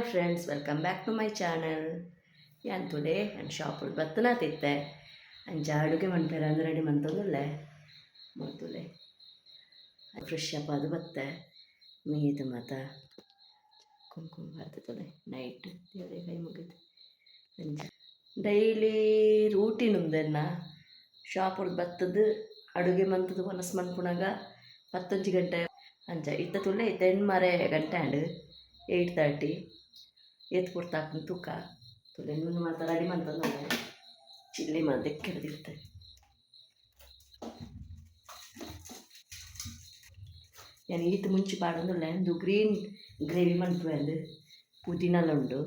friends, welcome back to my channel. And today I'm shop ಬತ್ತನಾತಿತ್ತೆ ಅಂಚ ಅಡುಗೆ ಮನ್ಪೇರ ಅಂದ್ರೆ ready ಮಂತಂದುಲ್ಲೆ ಮೊದಲೇ ಫ್ರೆಶ್ ಅಪ್ ಅದು ಬತ್ತೆ ಮೀದು ಮತ್ತು ಕುಂಕುಮ ಬರ್ತದೆ ನೈಟ್ ದೇವರೇ ಕೈ ಮುಗಿದು ಅಂಚ ಡೈಲಿ ರೂಟೀನ್ ಉಂದೆನ್ನ ಶಾಪ್ ಬತ್ತದು ಅಡುಗೆ ಮಂತದ್ದು ಮನಸ್ಸು ಮನ್ಪುನಾಗ 11 ಗಂಟೆ ಅಂಚ ಇತ್ತ ತುಳ್ಳೆ 10 ಗಂಟೆ ಅಂಡ್ 8:30 ಎತ್ತು ಕೊಡ್ತಾಕ ತೂಕ ತುಲೆ ನುಣ್ಣು ಮಾತ್ರ ರೆಡಿ ಮಂತಂದು ಚಿಲ್ಲಿ ಮಾಡಿ ಕೆಡ್ದಿರ್ತಾರೆ. ನಾನು ಈತ ಮುಂಚೆ ಪಾಡೊಂದುಲ್ಲೆ ಒಂದು ಗ್ರೀನ್ ಗ್ರೇವಿ ಮನ್ಪುವೆ ಅಂದು ಪುದೀನೆಲ್ಲ ಉಂಡು,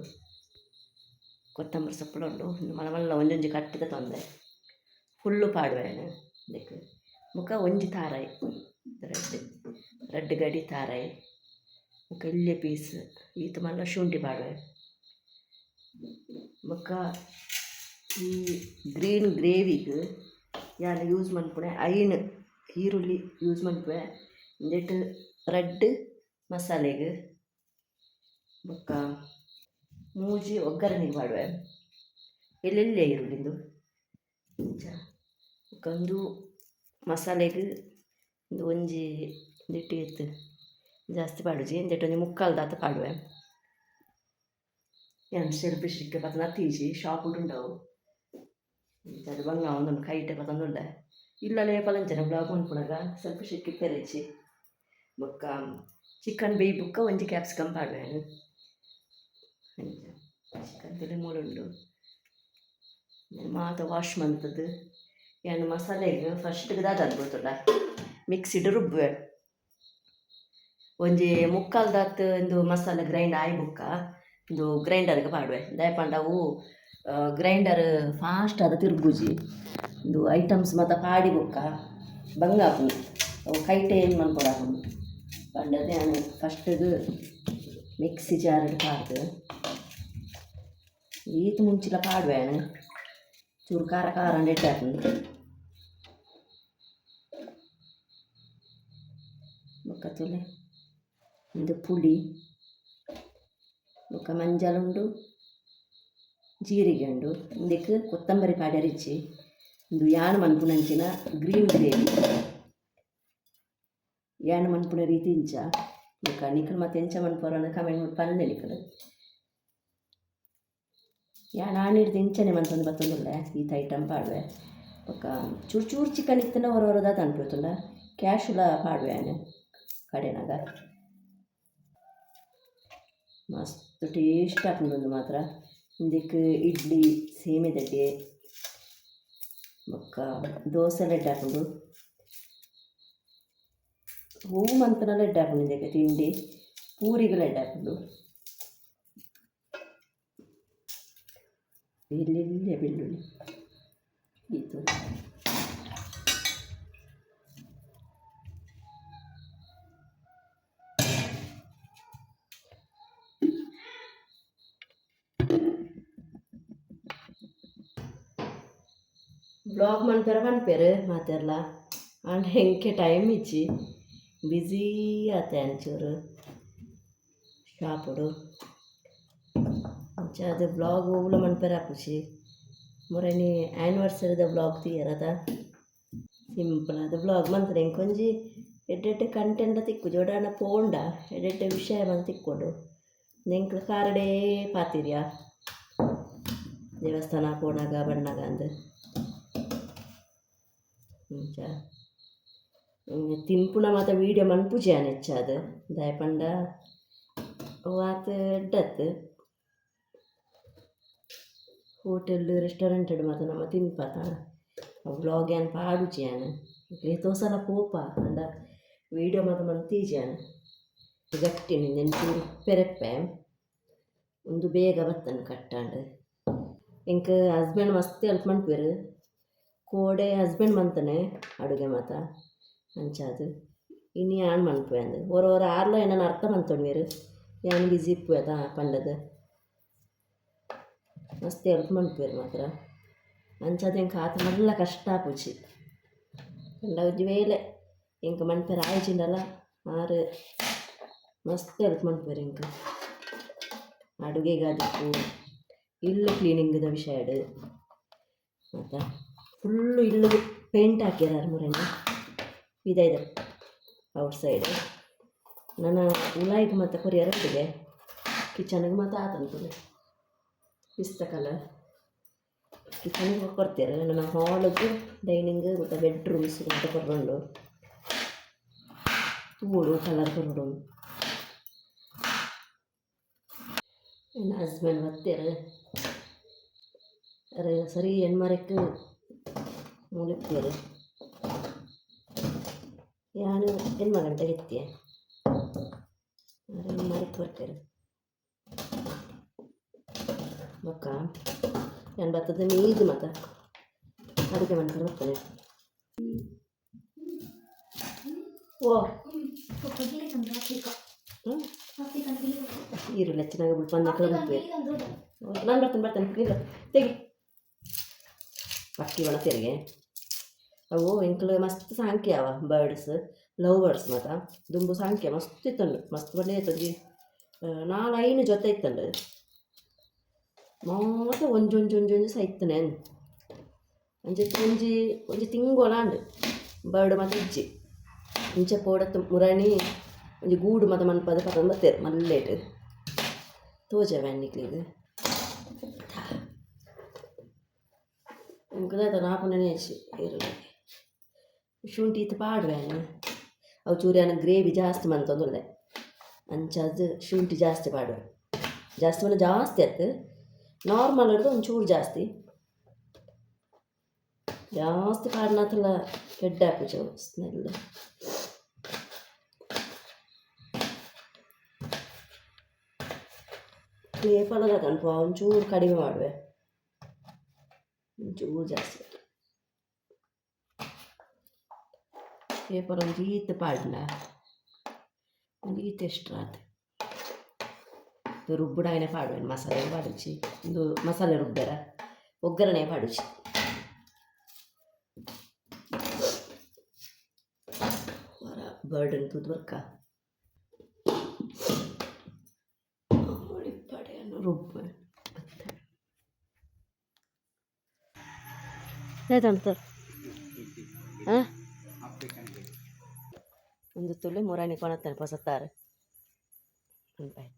ಕೊತ್ತಂಬರಿ ಸೊಪ್ಪು ಉಂಡು, ಮಲ್ಲ ಮಲ್ಲ ಒಂದೊಂಜಿ ಕಟ್ಟಿದ ತೊಂದೆ ಫುಲ್ಲು ಪಾಡುವೆನು ಅದಕ್ಕೆ ಮುಖ ಒಂಜಿ ತಾರಾಯಿ ರೆಡ್ ಗಡಿ ತಾರಾಯಿ ಮುಖ ಇಲ್ಲೇ ಪೀಸ್ ಈತ ಮಲ್ಲ ಶುಂಠಿ ಪಾಡುವೆ ಮುಖ ಈ ಗ್ರೀನ್ ಗ್ರೇವಿಗೆ ಯಾರು ಯೂಸ್ ಮನ್ಪುಣೆ ಐನ್ ಈರುಳ್ಳಿ ಯೂಸ್ ಮನ್ಪುವೆ ಒಂದೆಟ್ಟು ರೆಡ್ ಮಸಾಲೆಗೆ ಮುಖ ಮೂಜಿ ಒಗ್ಗರಣೆಗೆ ಮಾಡುವೆ ಎಲ್ಲೆಲ್ಲೇ ಈರುಳ್ಳಿಂದು ಒಂದು ಮಸಾಲೆಗೆ ಒಂದು ಒಂಜಿ ಒಂದಿಟ್ಟು ಎತ್ತು ಜಾಸ್ತಿ ಪಾಡುಜಿ ಒಂದೆಟ್ಟು ಒಂಜಿ ಮುಕ್ಕಾಲು ದಾತ ಪಾಡುವೆ. ಏನು ಸೆಲ್ಫಿಶ್ಗೆ ಪತ್ತನ ತೀಜಿ ಶಾಪ್ ಉಂಟಾವು ಅದು ಬಂಗ ಒಂದೊಂದು ಕೈಟೆ ಪತ್ತೊಂದುಂಡೆ ಇಲ್ಲಲೇ ಪಲಂಚನೆ ಬ್ಲಾಗ್ ಮನ್ಪುಣಾಗ ಸೆಲ್ಫಿಶ್ಗೆ ಪೆರೆಚಿ ಬೊಕ್ಕ ಚಿಕನ್ ಬೇಯ್ ಬುಕ್ಕ ಒಂಜಿ ಕ್ಯಾಪ್ಸಿಕಮ್ ಪಾಡುವೆ ಚಿಕನ್ ತಲೆ ಮೂಳುಂಡು ಮಾತ ವಾಶ್ ಮಂತದ್ದು ಏನು ಮಸಾಲೆಗೆ ಫಸ್ಟ್ಗೆ ದಾದ ಗೊತ್ತುಂಡ ಮಿಕ್ಸಿಡ್ ರುಬ್ಬುವೆ ಒಂಜಿ ಮುಕ್ಕಾಲು ದಾತ್ ಒಂದು ಮಸಾಲೆ ಗ್ರೈಂಡ್ ಆಯ್ ಬುಕ್ಕ ಒಂದು ಗ್ರೈಂಡರ್ಗೆ ಪಾಡುವೆ ದಯಪಂಡವು ಗ್ರೈಂಡರ್ ಫಾಸ್ಟ್ ಅದು ತಿರುಗುಜಿ ಒಂದು ಐಟಮ್ಸ್ ಮತ್ತು ಪಾಡಿ ಬುಕ್ಕ ಬಂಗಾಪು ಅವು ಕೈಟೆ ಏನು ಮನ್ಕೊಡಾಕು ಪಂಡದೆ ನಾನು ಫಸ್ಟಿಗೆ ಮಿಕ್ಸಿ ಜಾರಿಗೆ ಪಾಡ್ದು ಈತ ಮುಂಚಿಲ ಪಾಡುವೆ ಚೂರು ಖಾರ ಖಾರ ನೆಟ್ಟು ಹಾಕೊಂಡು ಬೊಕ್ಕತ್ತುಲೆ ಇದು ಪುಳಿ ಬೊಕ್ಕ ಮಂಜಲ್ ಉಂಡು ಜೀರಿಗೆ ಉಂಡು ಇದಕ್ಕೆ ಕೊತ್ತಂಬರಿ ಪಾಡ್ಯ ರಿಚ್ಚಿ ಒಂದು ಯಾನು ಮನ್ಪುನಂಚಿನ ಗ್ರೀನ್ ಗ್ರೇವಿ ಯಾನು ಮನ್ಪುನ ರೀತಿ ಇಂಚ ಬೊಕ್ಕ ನಿಖಲ್ ಮತ್ತೆ ಎಂಚ ಮನ್ಪುರ ಕಮೆಂಟ್ ಪಂದೆ ನಿಖಲ್ ಯಾನು ಆಣಿಡ್ದು ಇಂಚನೆ ಮನ್ಪಂದು ಬತ್ತೊಂದುಲ್ಲೆ ಈತ ಐಟಮ್ ಪಾಡುವೆ ಬೊಕ್ಕ ಚೂರು ಚೂರು ಚಿಕನ್ ಇತ್ತನ ಹೊರವರದ ಅನ್ಪೋತುಂಡ ಕ್ಯಾಶುಲ ಪಾಡುವೆ ಆನೆ ಕಡೆನಾಗ ಮಸ್ತ್ ಟೇಸ್ಟ್ ಹಾಕೊಂಡು ಮಾತ್ರ ಇದಕ್ಕೆ ಇಡ್ಲಿ ಸೇಮೆ ದಡ್ಡೆ ಬೊಕ್ಕ ದೋಸೆ ಲೆಡ್ ಹಾಕೊಂಡು ಹೂವು ಮಂತನೆಲ್ಲ ಎಡ್ಡೆ ಹಾಕೊಂಡು ಇದಕ್ಕೆ ತಿಂಡಿ ಪೂರಿಗೆ ಲೆಡ್ ಹಾಕೊಂಡು ಇಲ್ಲಿಲ್ಲೇ ಬೆಳ್ಳುಳ್ಳಿ ಇದು ಬ್ಲಾಗ್ ಮನ್ಪೇರೆ ಮಾತೆಲ್ಲ ಅಂಡ್ ಹೆಂಗೆ ಟೈಮ್ ಇಚ್ಚಿ ಬ್ಯುಸಿ ಆತೆ ಅಂಚೂರು ಶಾಪುಡು ಅಂಚ ಅದು ಬ್ಲಾಗ್ ಹೋಗ್ಲ ಮನ್ಪೇರೆ ಹಾಕುಚಿ ಮೊರೇನಿ ಆ್ಯನಿವರ್ಸರಿದ ಬ್ಲಾಗ್ ತೀಯರದ ಸಿಂಪಲ್ ಅದು ಬ್ಲಾಗ್ ಮಂತ್ರೆ ಇಂಕೊಂಜಿ ಎಡ್ಡೆಡ್ಡೆ ಕಂಟೆಂಟ್ ತಿಕ್ಕು ಜೋಡಾನ ಪೋಂಡ ಎಡ್ಡೆಡ್ಡೆ ವಿಷಯ ಬಂದು ತಿಕ್ಕೊಂಡು ನೆಂಕ್ಲು ಕಾರಡೇ ಪಾತಿರ್ಯಾ ದೇವಸ್ಥಾನ ಪೋಣಾಗ ಬಣ್ಣಾಗ ಅಂದು ಮುಂಚ ತಿನ್ಪುಣ ಮಾತ ವೀಡಿಯೋ ಮನ್ಪುಜಿ ಹೆಚ್ಚಾದ ದಯಪಂಡ ವಾತ ಎಡ್ಡತ್ ಹೋಟೆಲ್ ರೆಸ್ಟೋರೆಂಟೆಡ್ ಮಾತ ನಮ್ಮ ತಿನ್ಪಾತ ವ್ಲಾಗ್ ಏನು ಪಾಡುಜಿ ಆನೆ ತೋಸಲ ಪೋಪ ಅಂಡ ವೀಡಿಯೋ ಮಾತ ಮನ್ತೀಜಿ ಆನೆ ಗಟ್ಟಿ ನೆನ್ಪೂರು ಪೆರೆಪ್ಪೆ ಒಂದು ಬೇಗ ಬತ್ತನು ಕಟ್ಟಾಂಡು ಇಂಕ ಹಸ್ಬೆಂಡ್ ಮಸ್ತ್ ಹೆಲ್ಪ್ ಮನ್ಪೇರು ಕೋಡೆ ಹಸ್ಬೆಂಡ್ ಮಂತನೆ ಅಡುಗೆ ಮಾತ ಅಂಚಾದು ಇನ್ನು ಯಾನ್ ಮನ್ಪುವೆ ಅಂದು ಓರ ಆರ್ಲ ಏನನ್ನ ಅರ್ಥ ಮಂತೊಂಡ್ವೇರು ಯಾನ್ ಬಿಸಿ ಇಪ್ಪು ಅದ ಪಂಡದು ಮಸ್ತ್ ಹೆಲ್ಪ್ ಮನ್ಪೇರು ಮಾತ್ರ ಅಂಚಾದ ಇಂಕ ಆತ ಮಲ್ಲ ಕಷ್ಟ ಆಪುಚಿ ಪಂಡ ಒಂಜಿ ವೇಳೆ ಇಂಕ ಮನ್ಪೇರು ಆಯ್ಚಿಂಡಲ್ಲ ಆರು ಮಸ್ತ್ ಹೆಲ್ಪ್ ಮನ್ಪೇರು ಇಂಕ ಅಡುಗೆಗೆ ಅದಕ್ಕೂ ಇಲ್ಲು ಕ್ಲೀನಿಂಗ್ದ ವಿಷಯ ಮತ್ತು ಫುಲ್ಲು ಇಲ್ಲು ಪೇಂಟ್ ಹಾಕ್ಯಾರ ಮುರೇನ ಇದೈದೆ ಔಟ್ ಸೈಡ್ ನನ್ನ ಉಲಾಯಿಗೆ ಮತ್ತು ಕೊರಿಯರೊಟ್ಟಿಗೆ ಕಿಚನ್ಗೆ ಮತ್ತು ಆತಂತದೆ ಪಿಸ್ತ ಕಲರ್ ಕಿಚನ್ಗೆ ಕೊಡ್ತಾರೆ ನನ್ನ ಹಾಲ್ಗೆ ಡೈನಿಂಗ್ ಮತ್ತು ಬೆಡ್ರೂಮ್ಸ್ ಮತ್ತು ಕೊರ್ಕೊಂಡು ತೂಳು ಕಲರ್ ಕೊರ್ಕೊಂಡು ನನ್ನ ಹಸ್ಬೆಂಡ್ ಬರ್ತಾರೆ ಅರೆ ಸರಿ ಹೆಣ್ಮರಕ್ಕೆ ಮುಳುಗ್ತಾರೆ ಯಾನು ಹೆಣ್ಮಗಂಟ ಎತ್ತಿಯ ಅರೆ ಹೆಣ್ಮರಕ್ಕೆ ಬರ್ತಾರೆ ಬಕ್ಕ ನಾನು ಬರ್ತದೆ ನೀದು ಮತ್ತು ಅಡುಗೆ ಮಾಡ್ಕೊಂಡು ಬರ್ತಾನೆ ಓ ಈರುಳ್ಳಿ ಚೆನ್ನಾಗಿ ಬಿಡ್ಪಂದು ಬರ್ತೀವಿ ನಾನು ಬರ್ತೇನೆ ಇಲ್ಲ ತೆಗಿ ಪಕ್ಕಿ ಒಳ ತೆರಿಗೆ ಅವು ಎಂಕ್ಲು ಮಸ್ತ್ ಸಾಂಖ್ಯ ಅವ ಬರ್ಡ್ಸ್ ಲವ್ ಬರ್ಡ್ಸ್ ಮತ್ತು ದುಂಬು ಸಾಂಖ್ಯ ಮಸ್ತ್ ಇತ್ತಂಡು ಮಸ್ತ್ ಬಡ್ಡೆ ಇತ್ತಂದು 4-5 ಜೊತೆ ಇತ್ತಂಡು ಮತ್ತೆ ಒಂಜೊಂಜೊಂಜೊಂಜು ಸಹ ಇತ್ತನೆ ಒಂಜಿ ತಿಂಗೊಳಂಡು ಬರ್ಡ್ ಮತ್ತು ಇಜ್ಜಿ ಇಂಚೆ ಪೋಡತ್ತು ಮುರಾಣಿ ಒಂಜಿ ಗೂಡು ಮತ್ತು ಮನ್ಪದ ಪತಂದು ಬರ್ತಾರೆ ಮಲ್ಲೇಟ್ ತೋಜವೆ ಅನ್ನಿಕ್ಲಿಗೆ ಮುಗ್ದಾಯ್ತು ನಾಪನೇ ಈರುಳ್ಳಿ ಶುಂಠಿ ಇತ್ತು ಪಾಡುವೆನು ಅವು ಚೂರಿಯನ್ನ ಗ್ರೇವಿ ಜಾಸ್ತಿ ಮಂತಂದುಳ್ಳೆ ಅಂಚದು ಶುಂಠಿ ಜಾಸ್ತಿ ಪಾಡುವೆ ಜಾಸ್ತಿ ಮನೆ ಜಾಸ್ತಿ ಆಯ್ತು ನಾರ್ಮಲ್ ಹಿಡಿದು ಒಂಚೂರು ಜಾಸ್ತಿ ಪಾಡ್ನತ್ತಲ್ಲ ಕೆಡ್ಡ ಹಾಕುಚು ಸ್ಮೆಲ್ ಪೇಪರ್ದಾಗ ಕನ್ಪ ಒಂಚೂರು ಕಡಿಮೆ ಮಾಡುವೆ ಒಂಚೂರು ಜಾಸ್ತಿ ಪೇಪರ್ ಒಂದು ಈತ ಪಾಡ್ನ ಒಂದು ಈತ ಎಷ್ಟು ರಾತ್ರಿ ರುಬ್ಬುಡಾಯನೆ ಪಾಡುವೆನು ಮಸಾಲೆ ಪಾಡುಚಿ ಒಂದು ಮಸಾಲೆ ರುಬ್ಬರ ಒಗ್ಗರಣೆ ಪಾಡುಚಿ ಬರ್ಡನ್ ತೂದು ಬರ್ಕ ಪಡೆಯನ್ನು ರುಬ್ಬ ಆಯ್ತಂತ ಹಾಂ ಒಂದು ತುಳಿ ಮುರಾಣಿ ಕೊಣತ್ತಾನೆ ಪೊಸತ್ತಾರೆ ಅನ್ಪಾಯ್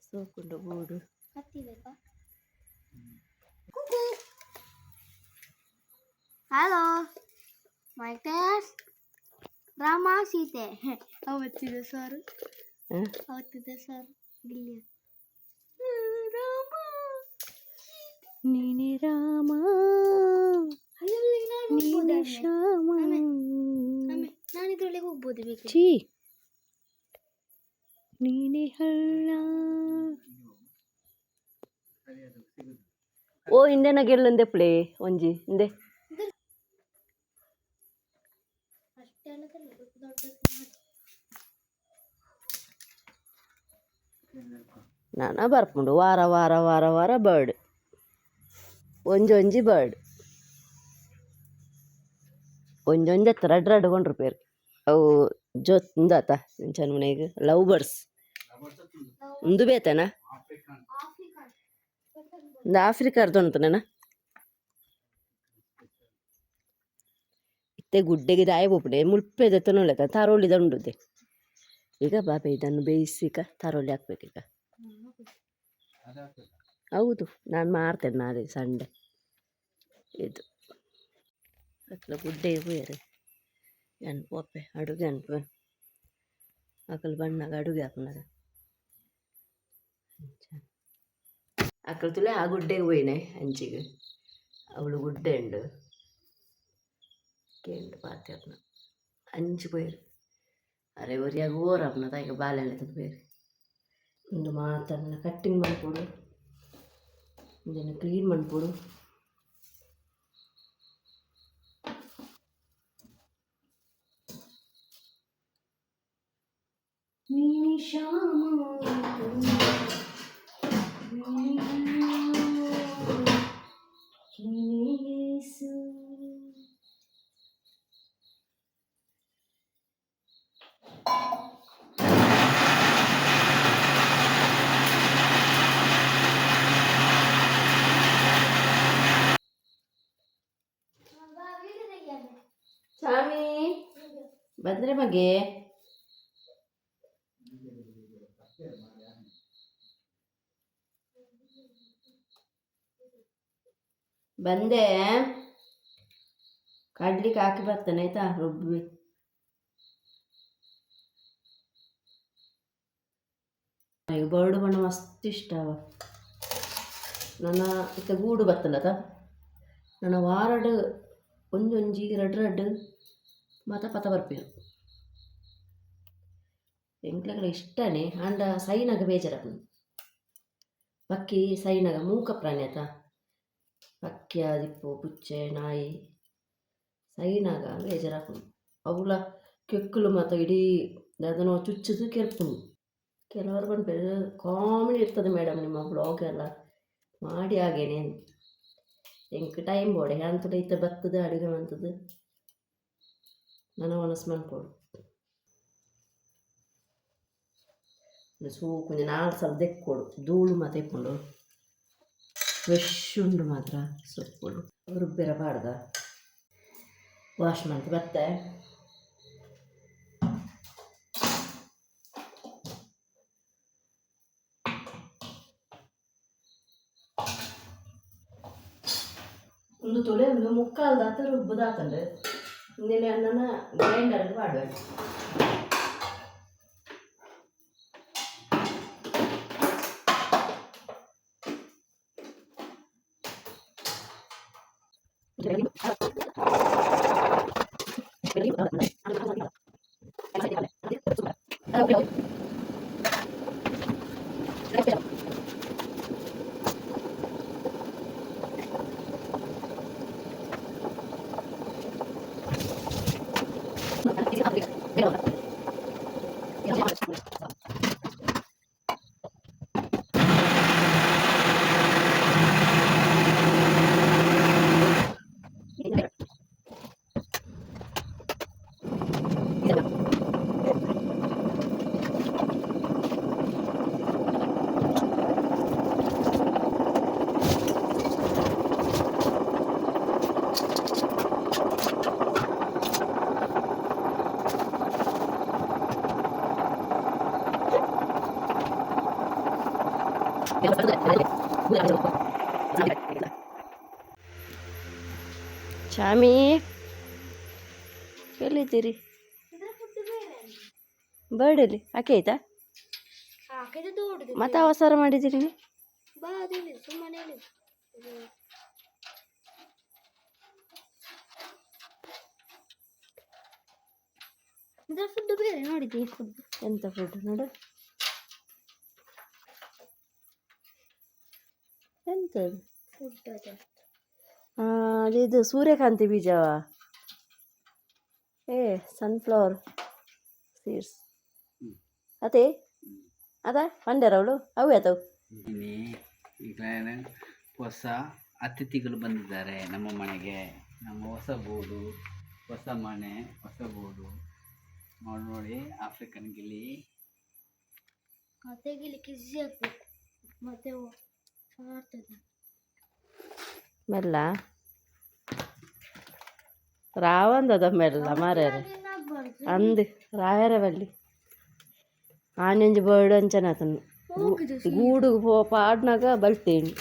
ಸೋಕುಂಡು ಗೂಡು ಹಲೋ ಮೈ ಟೆಸ್ಟ್ ರಾಮ ಸೀತೆ ಅವತ್ತಿದೆ ಸರ್ ಗಿಲ್ಲಿ ರಾಮ ನೀನೆ ರಾಮ ನೀನೆ ಶ್ಯಾಮ ನಾನಿದ್ರೊಳಗೆ ಹೋಗ್ಬೋದು ಬೇಕು ಚೀ ನೀನೆ ಹಳ್ಳ ಓ ಹಿಂದೆನ ಗೆಲ್ಲಂದೆ ಪ್ಲೇ ಒಂಜಿ ಹಿಂದೆ ನಾನ ಬರ್ಪುಂಡು ವಾರ ವಾರ ವಾರ ವಾರ ಬರ್ಡ್ ಒಂಜೊಂಜಿ ಬರ್ಡ್ ಒಂಜೊಂಜಿ ಎತ್ತರ ರಡ್ಡು ಕೊಂಡ್ರುಪೇರು ಅವು ಜೊಂದಾತ ಚನ್ಮನೆಗೆ ಲವ್ ಬರ್ಡ್ಸ್ ಒಂದು ಬೇತನ ಒಂದು ಆಫ್ರಿಕಾರ್ದು ಉಂಟುನ ಇತ್ತೆ ಗುಡ್ಡೆಗೆ ದಾಯ ಬೋಪುಡೆ ಮುಲ್ಪೆದ ತೊನೊಳ್ಳೆತ ತಾರೋಳಿದ ಉಂಡುದೆ ಈಗ ಬಾಬೆ ಇದನ್ನು ಬೇಯಿಸಿಕ ತಾರೋಳಿ ಹಾಕ್ಬೇಕೀಗ ಹೌದು ನಾನು ಮಾಡ್ತೇನೆ ನಾಳೆ ಸಂಡೆ ಇದು ಅಕ್ಲ ಗುಡ್ಡೆಗೆ ಹೋಯ್ರೆ ಅನ್ಪೋಪೆ ಅಡುಗೆ ಅನ್ಪೆ ಅಕಲ್ ಬಣ್ಣಗ ಅಡುಗೆ ಹಾಕುನದ ಅಕ್ಕಳ ತುಲೆ ಆ ಗುಡ್ಡೆಗೆ ಹೋಯ್ನೆ ಅಂಚಿಗೆ ಅವಳು ಗುಡ್ಡೆ ಉಂಡು ಕೇಂಡು ಪಾತ್ಯರ್ನ ಅಂಚು போயிரு ಅರೆ ಒರಿಯಾಗ ಓರಪ್ನದ ಈಗ ಬಾಳೆಹಣ್ಣು ತಂದು ಬೇರೆ ಒಂದು ಮಾತನ್ನ ಕಟ್ಟಿಂಗ್ ಮಾಡ್ಕೊಡು ಇದನ್ನು ಕ್ಲೀನ್ ಮಾಡ್ಕೊಡು ನೀನೆ ಶ್ಯಾಮ ನೀನೆ ಯೇಸು ಬಂದರೆ ಮಗೆ ಬಂದೆ ಕಡ್ಲಿಕ್ಕೆ ಹಾಕಿ ಬರ್ತೇನೆ ಆಯ್ತಾ ರುಬ್ಬಿ. ಈಗ ಬರ್ಡ್ ಬಣ್ಣ ಮಸ್ತ್ ಇಷ್ಟ ಅವ ನನ್ನ ಇತ್ತ ಗೂಡು ಬತ್ತಲ್ಲದ ನನ್ನ ವಾರಡ್ ಒಂಜೊಂಜಿ ರಡ್ ಮಾತ ಪತ ಬರ್ಪೇರು ಎಂಕ್ಲೆಗಳ ಇಷ್ಟನೇ ಅಂಡ ಸೈನಾಗ ಬೇಜಾರ ಪಕ್ಕಿ ಸೈನಾಗ ಮೂಕ ಪ್ರಾಣಿ ಆತ ಪಕ್ಕಿ ದಿಪ್ಪು ಪುಚ್ಚೆ ನಾಯಿ ಸೈನಾಗ ಬೇಜಾರಾಕು ಅವುಲ ಕೆಕ್ಕಲು ಮತ್ತು ಇಡೀ ಅದನ್ನು ಚುಚ್ಚದು ಕೆರ್ಪುಂಡು. ಕೆಲವರು ಬಂದ್ಬಿಟ್ಟು ಕಾಮಿಡಿ ಇರ್ತದೆ ಮೇಡಮ್ ನಿಮ್ಮ ಬ್ಲಾಗ್ ಎಲ್ಲ ಮಾಡಿ ಹಾಗೇನೆ ಎಂಕ್ ಟೈಮ್ ಬೋಡೆ ಅಂತೂ ಇತ್ತ ಬರ್ತದೆ ಅಡುಗೆ ಮಾಡ್ತದೆ ನಾನು ಮನಸ್ಸು ಮಾಡ್ಕೊಡು ಕೊಂಚ 4 ಸಲ ತೆಕ್ಕೊಡು ಧೂಳು ಮತ್ತೆ ತೆಕ್ಕೊಂಡು ಫ್ರೆಶ್ ಉಂಡು ಮಾತ್ರ ಸೊಪ್ಪುಡು ರುಬ್ಬಿರ ಪಾಡ್ದ ವಾಶ್ ಮಾಡ್ತು ಮತ್ತೆ ಒಂದು ತೊಲೆ ಒಂದು ಮುಕ್ಕಾಲು ದಾತ ರುಬ್ಬದಾತಂದ್ರೆ ಇಂದಿನ ಅನ್ನನ ಗ್ರೈಂಡರ್ಗೆ ಮಾಡಬೇಕು. ಚಾಮಿ ಎಲ್ಲಿದ್ದೀರಿ? ಬರ್ಡಲ್ಲಿ ಆಕೆ ಆಯ್ತಾ ಮತ್ತೆ ಅವಸರ ಮಾಡಿದ್ದೀರಿ ನೀವು? ಫುಡ್ ಬೇರೆ ನೋಡಿದ್ದೆ ಫುಡ್ ಎಂತ ಫುಡ್ ನೋಡು ಎಂತ ಫುಡ್ ಇದು ಸೂರ್ಯಕಾಂತಿ ಬೀಜವ ಸನ್ಫ್ಲವರ್ ಸೀಡ್ಸ್ ಅದೇ ಅದ ಪಂಡ್ಯಾರ ಅವಳು ಅವು ಆತವು ಈಗ ಹೊಸ ಅತಿಥಿಗಳು ಬಂದಿದ್ದಾರೆ ನಮ್ಮ ಮನೆಗೆ. ನಮ್ಮ ಹೊಸ ಬೋರ್ಡು ಹೊಸ ಮನೆ ಹೊಸ ಬೋರ್ಡು ನೋಡಿ ಆಫ್ರಿಕನ್ ಗಿಳಿ ತೆಗಿಲಿಕ್ಕೆ ಈಸಿ ಆಗ್ಬೇಕು ಮತ್ತೆ ಆಗ್ತದೆ ಮೆಲ್ಲ ರಾವಂದದ ಮೆಲ್ಲ ಮಾರ್ಯಾರ ಅಂದ್ ರಾಯರ ಬಲ್ಲಿ ಆನೆಂಜಿ ಬರ್ಡ್ ಅಂಚನ ಆತನು ಗೂಡು ಪಾಡ್ನಾಗ ಬಲ್ತೇಣಿ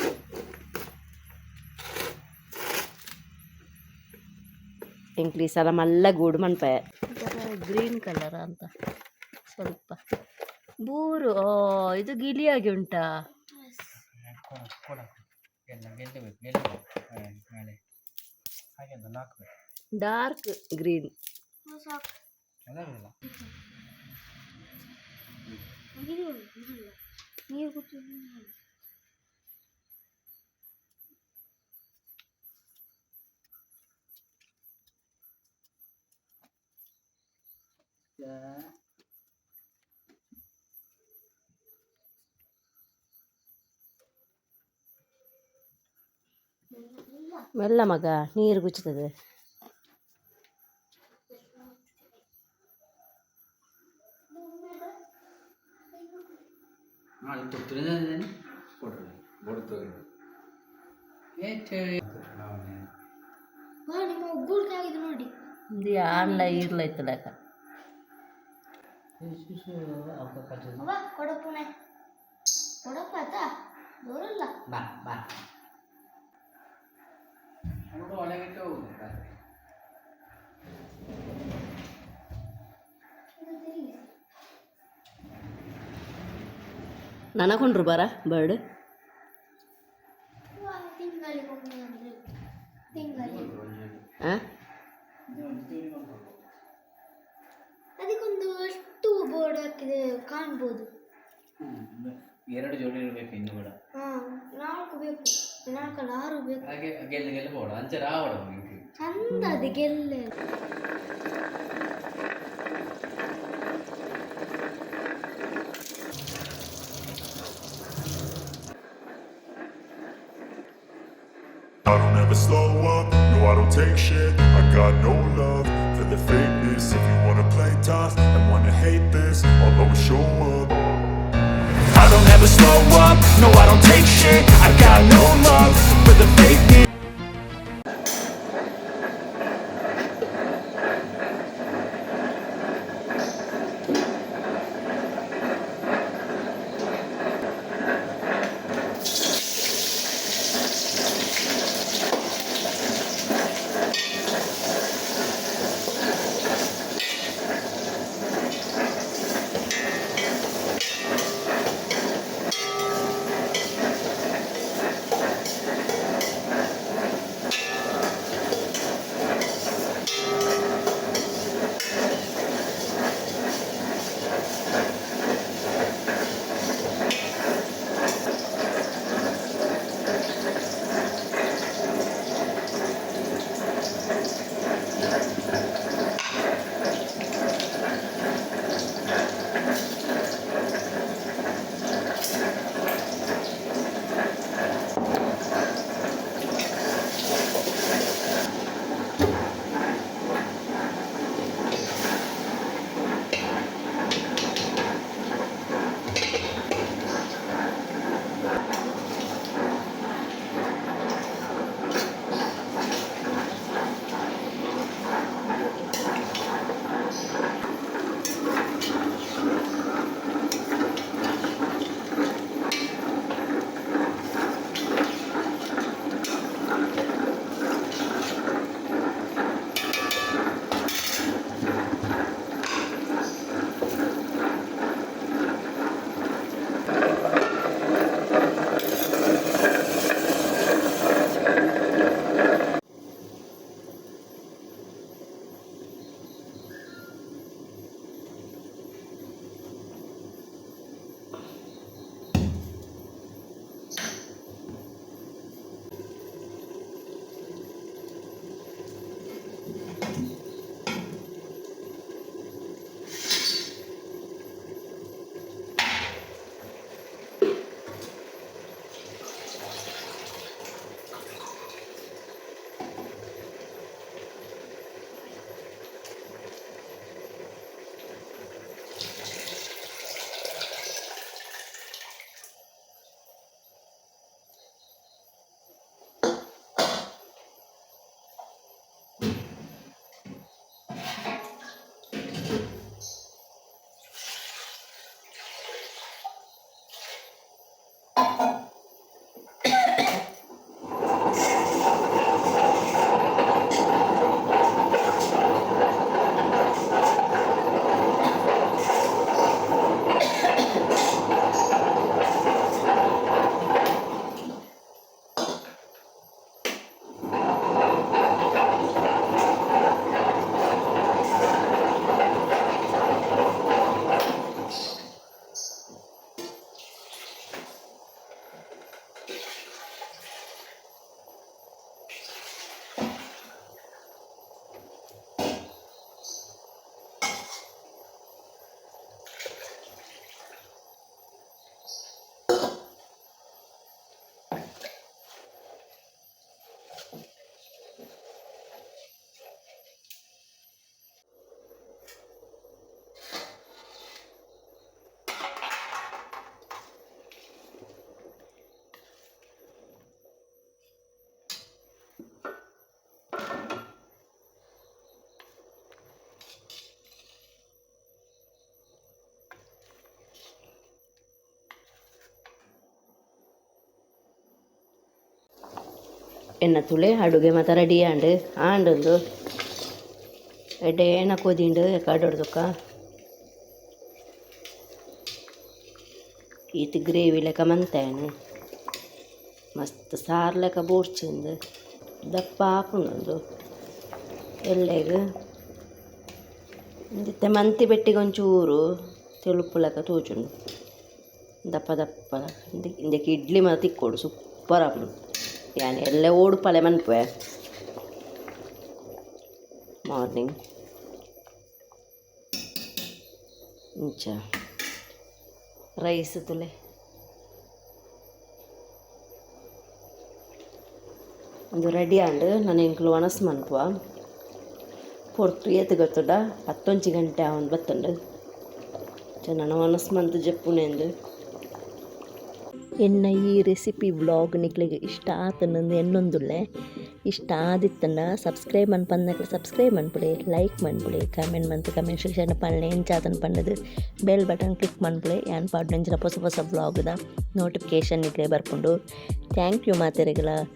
ಎಂಕ್ಲಿ ಸಲ ಮಲ್ಲ ಗೂಡು ಮನ್ಪಾಯ ಗ್ರೀನ್ ಕಲರ್ ಅಂತ ಸ್ವಲ್ಪ ಬೂರು ಇದು ಗಿಳಿಯಾಗಿ ಉಂಟಾ ಡಾರ್ಕ್ ಗ್ರೀನ್ ನೀರು ಕುಚ್ಚು ಮೆಲ್ಲ ಮಗ ನೀರು ಗುಚ್ಚುತ್ತದೆ. ನಿಮ್ಮ ಒಬ್ಬರು ನೋಡಿ ಇದು ಆನ್ಲ ಇರ್ಲೈತಲಕ ಅವ ಕೊಡಪ್ಪನೆ ಕೊಡಪ್ಪ ಆತ ದೂರಲ್ಲ ಬಾ ಬಾ അങ്ങോട്ട് ഒലകിട്ട് പോകുന്നു ನನಗೊಂಡ್ರು ಬರ ಬರ್ಡ್ ತಿಂಗಳಿಗೆ ಒಮ್ಮೆ ಅಂದ್ರೆ ತಿಂಗಳಿಗೆ ಹಾಂ ಅದಕ್ಕೊಂದು ಎಷ್ಟು ಬೋರ್ಡ್ ಹಾಕಿದೆ ಕಾಣ್ಬೋದು. 2 ಜೋಡಿ ಇರಬೇಕು ಇನ್ನು ಕೂಡ ಹಾಂ 4 ಬೇಕು 4 ಅಲ್ಲ 6 ಬೇಕು. ಹಾಗೆ ಗೆಲ್ಲ ಗೆಲ್ಲ ಬೋಡ ಅಂಚೆ ರಾವಡ ನಿಂಗೆ ಚಂದ ಅದು ಗೆಲ್ಲೆ I don't ever slow up, no I don't take shit. I got no love for the fakeness. If you wanna play tough and wanna hate this, I'll always show up. I don't ever slow up, no I don't take shit. I got no love for the fakeness. ಎನ್ನ ತುಳೆ ಅಡುಗೆ ಮತ್ತು ready ಆಂಡೊಂದು ಎಡ್ಡೆ ಏನ ಕೋದಿಂಡು ಕಾಡೊಡ್ದಕ್ಕ ಈತ gravy ಲೆಕ್ಕ ಮಂತೇನೆ ಮಸ್ತ್ ಸಾರು ಲೆಕ್ಕ ಬೋಡ್ಸಿಂದು ದಪ್ಪ ಹಾಕೊಂಡೊಂದು ಎಳ್ಳೆಗೆ ಇಂದಿತ್ತೆ ಮಂತಿ ಬೆಟ್ಟಿಗೆ ಒಂಚೂರು ತೆಲುಪು ಲೆಕ್ಕ ತೋಚುಂಡು ದಪ್ಪ ದಪ್ಪ ಇಂದಕ್ಕೆ ಇಡ್ಲಿ ಮತ್ತು ತಿಕ್ಕೊಡು ಸೂಪರ್ ಹಾಕೊಂಡು ಯಾನೆ ಎಲ್ಲ ಓಡು ಪಳೆ ಮನ್ಪೆ ಮಾರ್ನಿಂಗ್ ಇಂಚ ರೈಸ್ ತುಲೆ ಒಂದು ರೆಡಿ ಆಂಡು ನಾನು ಇಂಕ್ಲು ಒಣಸ್ ಮನ್ಪುವ ಪೊರ್ತು ಏತು ಗೊತ್ತುಡ 11 ಗಂಟೆ ಅವನು ಬತ್ತಂಡು ನಾನು ಒಣಸ್ ಮಂತು ಜಪ್ಪುನೆಂದು ಎನ್ನ ಈ ರೆಸಿಪಿ ವ್ಲಾಗ್ ನಿಕ್ಲಿಗೆ ಇಷ್ಟ ಆತನಂದು ಎನ್ನೊಂದುಲ್ಲೆ ಇಷ್ಟ ಆದಿತ್ತಂಡ ಸಬ್ಸ್ಕ್ರೈಬ್ ಮನ್ಪಂದಕ್ಕೆ ಸಬ್ಸ್ಕ್ರೈಬ್ ಮನ್ಪುಡೆ ಲೈಕ್ ಮನ್ಪುಡೆ ಕಮೆಂಟ್ ಸೆಕ್ಷನ್ ಪಳ್ಳೆ ಎಂಚಾತನ ಪಂಡದು ಬೆಲ್ ಬಟನ್ ಕ್ಲಿಕ್ ಮನ್ಪುಡೆ ಯಾನ್ ಪಾಡ್ನೆಂಚಿನ ಹೊಸ ಹೊಸ ವ್ಲಾಗ್ದ ನೋಟಿಫಿಕೇಷನ್ ನಿಕ್ಲೆ ಬರ್ಪುಂಡು ಥ್ಯಾಂಕ್ ಯು ಮಾತೆರೆಗಳ